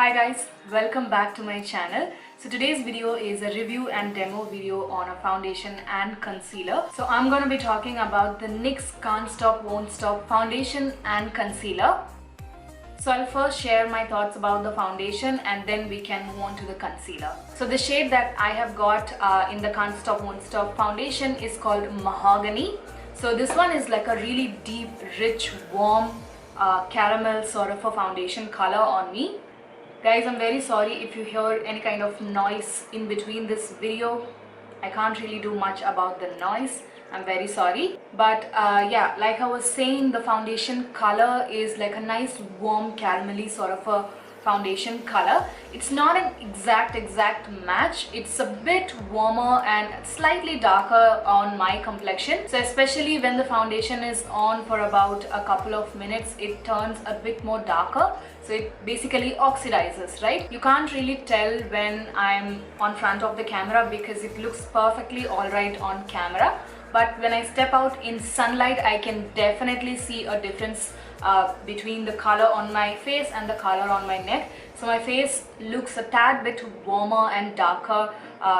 Hi guys, welcome back to my channel. So today's video is a review and demo video on a foundation and concealer. So I'm going to be talking about the Nyx Can't Stop Won't Stop foundation and concealer. So I'll first share my thoughts about the foundation and then we can move on to the concealer. So the shade that I have got in the Can't Stop Won't Stop foundation is called Mahogany. So this one is like a really deep, rich, warm caramel sort of a foundation color on me. Guys, I'm very sorry if you hear any kind of noise in between this video. I can't really do much about the noise. I'm very sorry. But yeah, like I was saying, the foundation color is like a nice warm caramelly sort of a foundation color. It's not an exact match. It's a bit warmer and slightly darker on my complexion. So especially when the foundation is on for about a couple of minutes, it turns a bit more darker. So it basically oxidizes, right? You can't really tell when I'm on front of the camera because it looks perfectly alright on camera. But when I step out in sunlight, I can definitely see a difference between the color on my face and the color on my neck. So my face looks a tad bit warmer and darker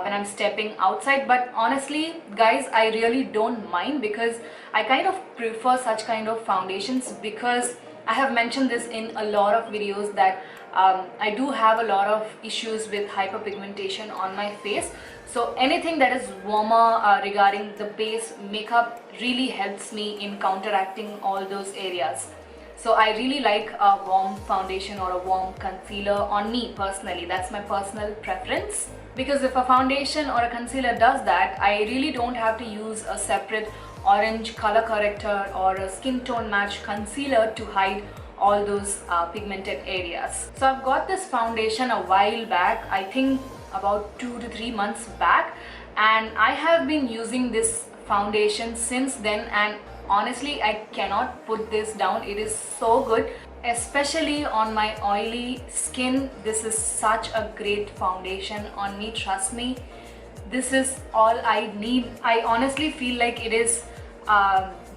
when I'm stepping outside. But honestly, guys, I really don't mind because I kind of prefer such kind of foundations because I have mentioned this in a lot of videos that I do have a lot of issues with hyperpigmentation on my face. So anything that is warmer regarding the base makeup really helps me in counteracting all those areas. So I really like a warm foundation or a warm concealer on me personally. That's my personal preference. Because if a foundation or a concealer does that, I really don't have to use a separate orange color corrector or a skin tone match concealer to hide all those pigmented areas. So I've got this foundation a while back, I think about 2 to 3 months back, and I have been using this foundation since then, and honestly I cannot put this down. It is so good, especially on my oily skin. This is such a great foundation on me, trust me. This is all I need. I honestly feel like it is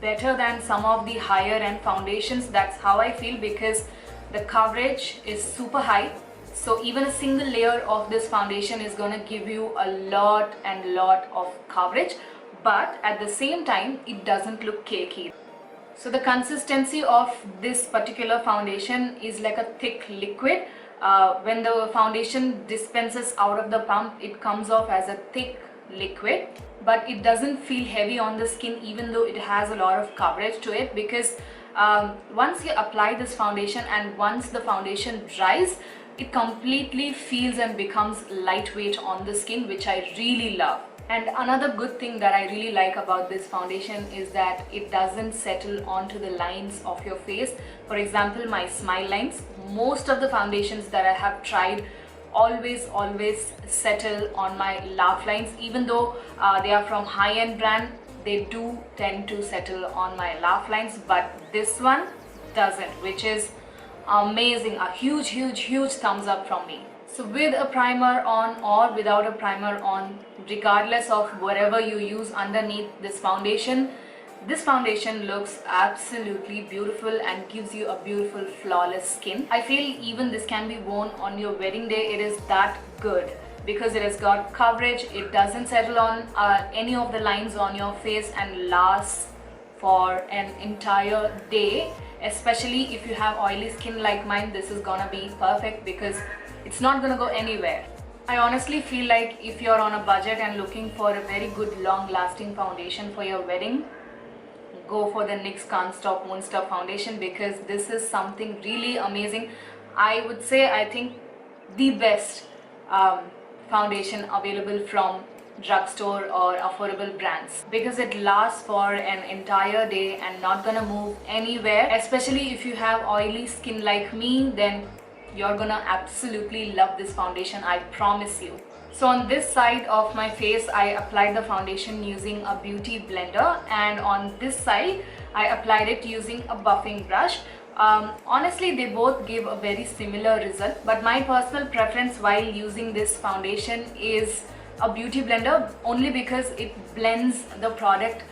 better than some of the higher end foundations. That's how I feel because the coverage is super high. So even a single layer of this foundation is going to give you a lot of coverage, but at the same time it doesn't look cakey. So the consistency of this particular foundation is like a thick liquid. When the foundation dispenses out of the pump, it comes off as a thick liquid, but it doesn't feel heavy on the skin even though it has a lot of coverage to it, because once you apply this foundation and once the foundation dries, it completely feels and becomes lightweight on the skin, which I really love. And another good thing that I really like about this foundation is that it doesn't settle onto the lines of your face. For example, my smile lines, most of the foundations that I have tried always settle on my laugh lines. Even though they are from high-end brand, they do tend to settle on my laugh lines, but this one doesn't, which is amazing. A huge thumbs up from me. So with a primer on or without a primer on, regardless of whatever you use underneath this foundation looks absolutely beautiful and gives you a beautiful flawless skin. I feel even this can be worn on your wedding day. It is that good because it has got coverage. It doesn't settle on any of the lines on your face and lasts for an entire day. Especially if you have oily skin like mine, this is gonna be perfect because it's not gonna go anywhere. I honestly feel like if you're on a budget and looking for a very good long-lasting foundation for your wedding, go for the Nyx Can't Stop Won't Stop foundation because this is something really amazing. I would say I think the best foundation available from drugstore or affordable brands because it lasts for an entire day and not gonna move anywhere. Especially if you have oily skin like me, then you're gonna absolutely love this foundation, I promise you. So on this side of my face, I applied the foundation using a beauty blender, and on this side I applied it using a buffing brush. Honestly, they both give a very similar result, but my personal preference while using this foundation is a beauty blender only because it blends the product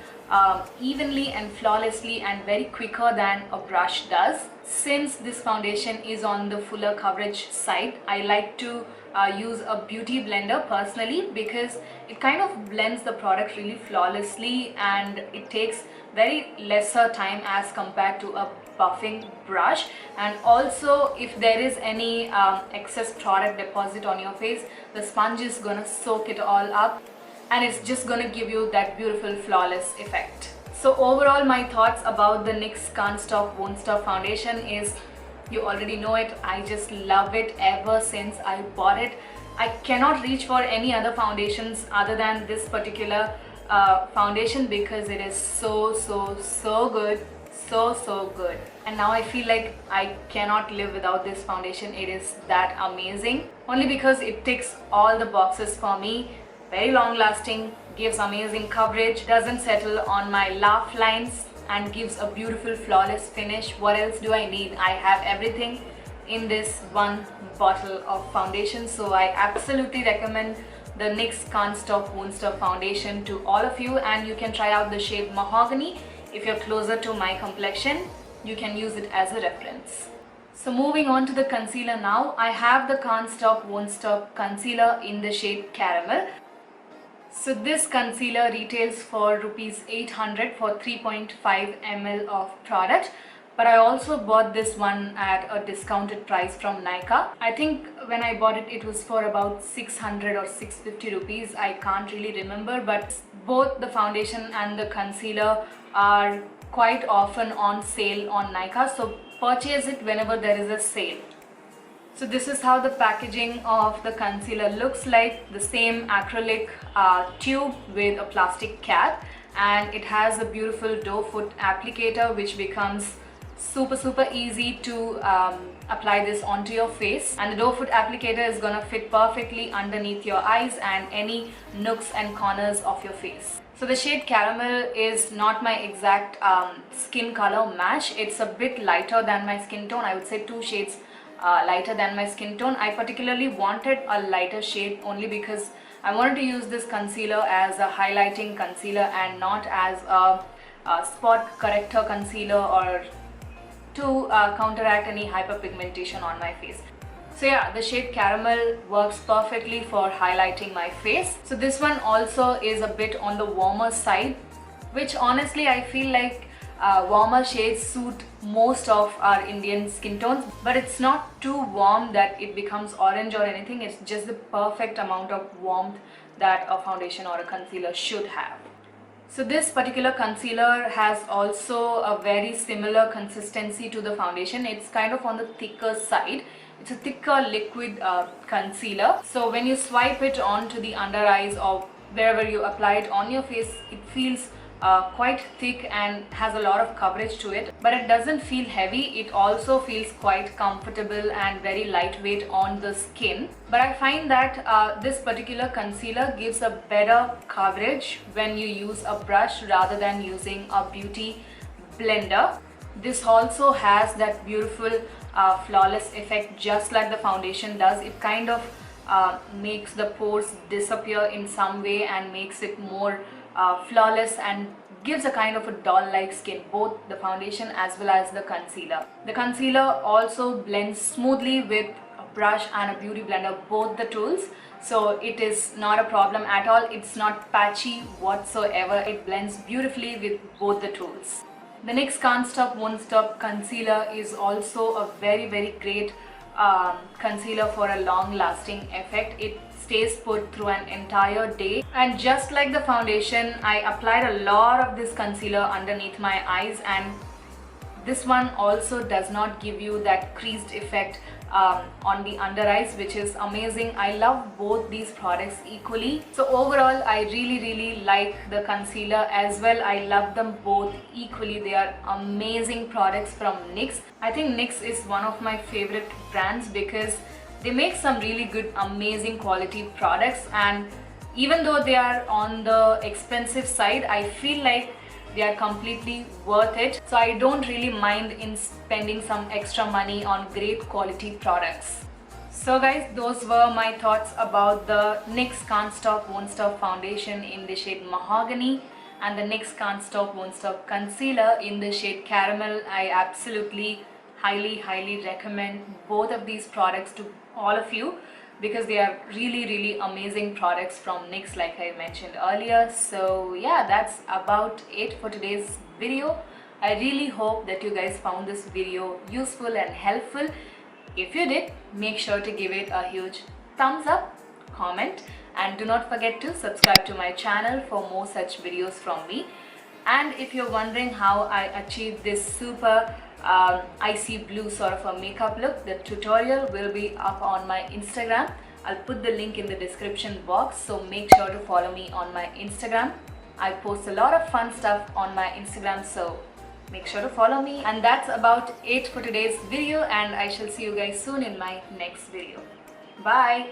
evenly and flawlessly and very quicker than a brush does. Since this foundation is on the fuller coverage side, I like to use a beauty blender personally, because it kind of blends the product really flawlessly and it takes very lesser time as compared to a buffing brush. And also, if there is any excess product deposit on your face, the sponge is gonna soak it all up and it's just gonna give you that beautiful flawless effect. So overall, my thoughts about the NYX Can't Stop Won't Stop foundation is, you already know it. I just love it ever since I bought it. I cannot reach for any other foundations other than this particular foundation, because it is so good, so good. And now I feel like I cannot live without this foundation. It is that amazing, only because it ticks all the boxes for me. Very long lasting, gives amazing coverage, doesn't settle on my laugh lines, and gives a beautiful flawless finish. What else do I need? I have everything in this one bottle of foundation. So I absolutely recommend the NYX Can't Stop Won't Stop foundation to all of you, and you can try out the shade Mahogany. If you're closer to my complexion, you can use it as a reference. So moving on to the concealer now, I have the Can't Stop Won't Stop concealer in the shade Caramel. So this concealer retails for rupees 800 for 3.5 ml of product, but I also bought this one at a discounted price from Nyka. I think when I bought it, it was for about 600 or 650 rupees. I can't really remember, but both the foundation and the concealer are quite often on sale on Nyka, so purchase it whenever there is a sale. So this is how the packaging of the concealer looks like. The same acrylic tube with a plastic cap, and it has a beautiful doe foot applicator which becomes super easy to apply this onto your face. And the doe foot applicator is gonna fit perfectly underneath your eyes and any nooks and corners of your face. So the shade Caramel is not my exact skin color match. It's a bit lighter than my skin tone. I would say 2 shades lighter than my skin tone. I particularly wanted a lighter shade only because I wanted to use this concealer as a highlighting concealer and not as a spot corrector concealer or to counteract any hyperpigmentation on my face. So yeah, the shade Caramel works perfectly for highlighting my face. So this one also is a bit on the warmer side, which honestly I feel like warmer shades suit most of our Indian skin tones, but it's not too warm that it becomes orange or anything. It's just the perfect amount of warmth that a foundation or a concealer should have. So this particular concealer has also a very similar consistency to the foundation. It's kind of on the thicker side. It's a thicker liquid concealer. So when you swipe it onto the under eyes or wherever you apply it on your face, it feels quite thick and has a lot of coverage to it, but it doesn't feel heavy. It also feels quite comfortable and very lightweight on the skin. But I find that this particular concealer gives a better coverage when you use a brush rather than using a beauty blender. This also has that beautiful flawless effect, just like the foundation does. It kind of makes the pores disappear in some way and makes it more flawless and gives a kind of a doll-like skin, both the foundation as well as the concealer. The concealer also blends smoothly with a brush and a beauty blender, both the tools, so it is not a problem at all. It's not patchy whatsoever. It blends beautifully with both the tools. The NYX Can't Stop Won't Stop concealer is also a very great concealer for a long lasting effect. It stays put through an entire day, and just like the foundation, I applied a lot of this concealer underneath my eyes, and this one also does not give you that creased effect on the under eyes, which is amazing. I love both these products equally. So overall, I really like the concealer as well. I love them both equally. They are amazing products from NYX. I think NYX is one of my favorite brands because they make some really good, amazing quality products, and even though they are on the expensive side, I feel like they are completely worth it. So I don't really mind in spending some extra money on great quality products. So guys, those were my thoughts about the NYX Can't Stop Won't Stop foundation in the shade Mahogany. and the NYX Can't Stop Won't Stop Concealer in the shade Caramel. I absolutely highly recommend both of these products to all of you because they are really amazing products from NYX, like I mentioned earlier. So yeah, that's about it for today's video. I really hope that you guys found this video useful and helpful. If you did, make sure to give it a huge thumbs up, comment, and do not forget to subscribe to my channel for more such videos from me. And if you're wondering how I achieved this super icy blue sort of a makeup look, the tutorial will be up on my Instagram. I'll put the link in the description box, so make sure to follow me on my Instagram. I post a lot of fun stuff on my Instagram, so make sure to follow me. And that's about it for today's video, and I shall see you guys soon in my next video. Bye.